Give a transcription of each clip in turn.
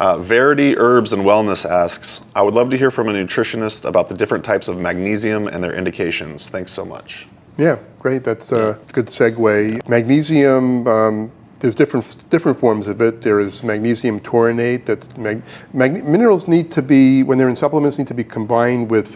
Verity Herbs and Wellness asks, I would love to hear from a nutritionist about the different types of magnesium and their indications. Thanks so much. Yeah, great. That's a good segue. Magnesium, there's different forms of it. There is magnesium taurinate. Minerals need to be, when they're in supplements, need to be combined with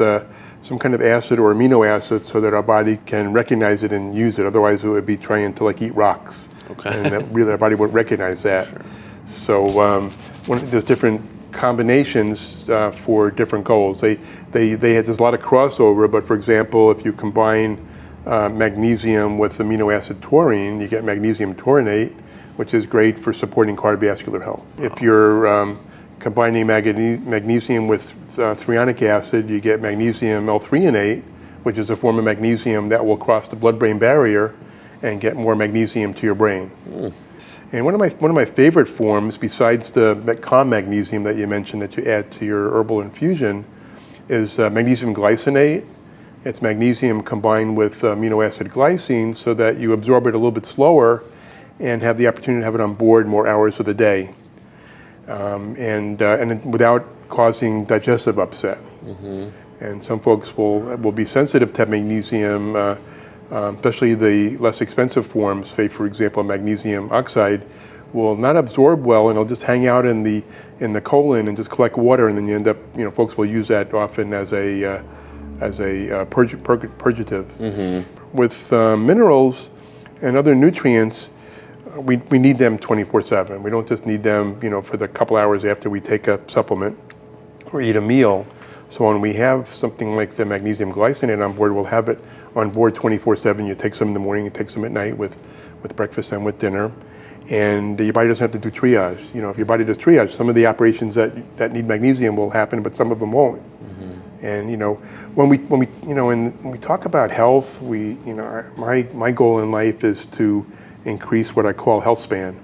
some kind of acid or amino acid so that our body can recognize it and use it. Otherwise, it would be trying to eat rocks. Okay. And that really our body wouldn't recognize that. Sure. So there's different combinations for different goals. There's a lot of crossover, but for example, if you combine magnesium with amino acid taurine, you get magnesium taurinate, which is great for supporting cardiovascular health. If you're combining magnesium with threonic acid, you get magnesium L-threonate, which is a form of magnesium that will cross the blood-brain barrier and get more magnesium to your brain. And one of my favorite forms, besides the calm magnesium that you mentioned that you add to your herbal infusion, is magnesium glycinate. It's magnesium combined with amino acid glycine so that you absorb it a little bit slower and have the opportunity to have it on board more hours of the day, and without causing digestive upset. Mm-hmm. And some folks will be sensitive to magnesium, especially the less expensive forms. Say, for example, magnesium oxide will not absorb well, and it'll just hang out in the colon and just collect water, and then you end up, folks will use that often as a purgative. Mm-hmm. With minerals and other nutrients, we need them 24/7. We don't just need them, for the couple hours after we take a supplement or eat a meal. So when we have something like the magnesium glycinate on board, we'll have it on board 24/7. You take some in the morning, you take some at night with breakfast and with dinner. And your body doesn't have to do triage. If your body does triage, some of the operations that need magnesium will happen, but some of them won't. Mm-hmm. And when we talk about health, my goal in life is to increase what I call health span.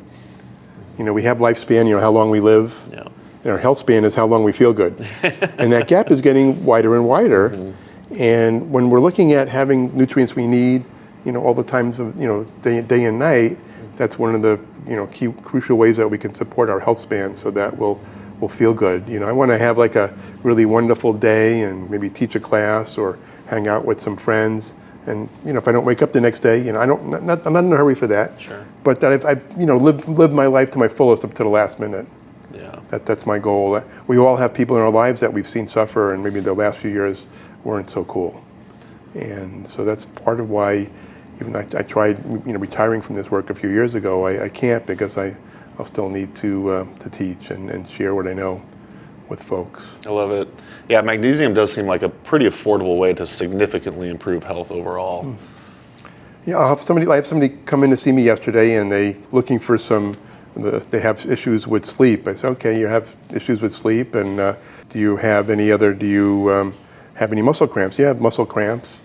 We have lifespan, how long we live. Yeah. Our health span is how long we feel good. And that gap is getting wider and wider. Mm-hmm. And when we're looking at having nutrients we need, all the times of, day and night, that's one of the, key crucial ways that we can support our health span so that we'll feel good. I want to have like a really wonderful day and maybe teach a class or hang out with some friends. And if I don't wake up the next day, I'm not in a hurry for that. Sure. But that I've lived my life to my fullest up to the last minute. Yeah. That's my goal. We all have people in our lives that we've seen suffer, and maybe the last few years weren't so cool. And so that's part of why, even I tried retiring from this work a few years ago. I can't, because I'll still need to teach and share what I know with folks. I love it. Yeah, magnesium does seem like a pretty affordable way to significantly improve health overall. Yeah, I have somebody come in to see me yesterday, and they looking for they have issues with sleep. I said, okay, you have issues with sleep, and do you have any muscle cramps? Yeah, I have muscle cramps.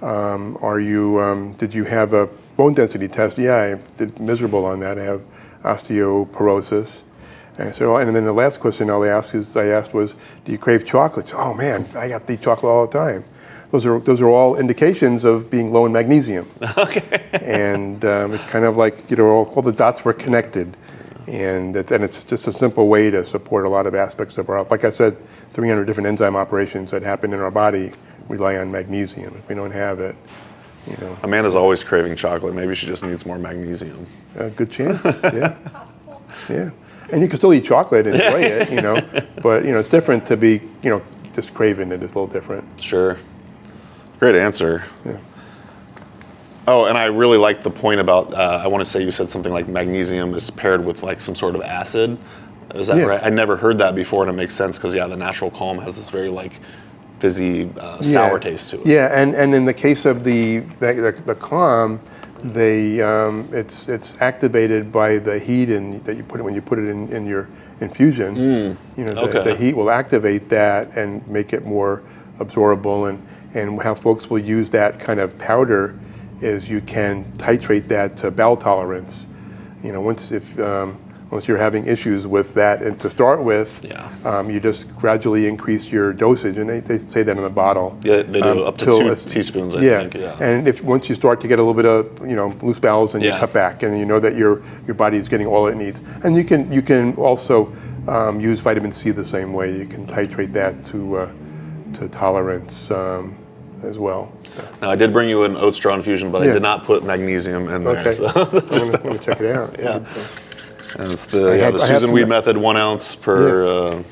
Did you have a bone density test? Yeah, I did miserable on that. I have osteoporosis. And I said, and then the last question I asked was, do you crave chocolates? Oh man, I have to eat chocolate all the time. Those are all indications of being low in magnesium. Okay. And it's kind of like, all the dots were connected. And it's just a simple way to support a lot of aspects of our health. Like I said, 300 different enzyme operations that happen in our body rely on magnesium. If we don't have it, Amanda's always craving chocolate. Maybe she just needs more magnesium. Good chance, yeah. Possible. Yeah. And you can still eat chocolate and enjoy it, but it's different to be, just craving it is a little different. Sure. Great answer. Yeah. Oh, and I really liked the point about, I want to say you said something like magnesium is paired with like some sort of acid. Is that right? I never heard that before, and it makes sense because, the natural calm has this very like fizzy, sour taste to it. Yeah, and in the case of the calm, it's activated by the heat that you put it when you put it in your infusion. The heat will activate that and make it more absorbable. And how folks will use that kind of powder is you can titrate that to bowel tolerance. Once you're having issues with that, and to start with, you just gradually increase your dosage, and they say that in the bottle. Yeah, they do up to 2 teaspoons, I think. Yeah, and once you start to get a little bit of loose bowels, and you cut back, and you know that your body is getting all it needs. And you can also use vitamin C the same way. You can titrate that to tolerance as well. Now, I did bring you an oat straw infusion, but I did not put magnesium in there. Okay, So I'm going to check it out. yeah. And it's the Susan Weed method, 1 ounce per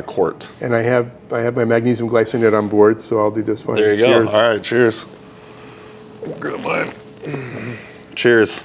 quart. And I have my magnesium glycinate on board, so I'll do this one. There you Cheers. go. All right, cheers. Grab mine. Cheers.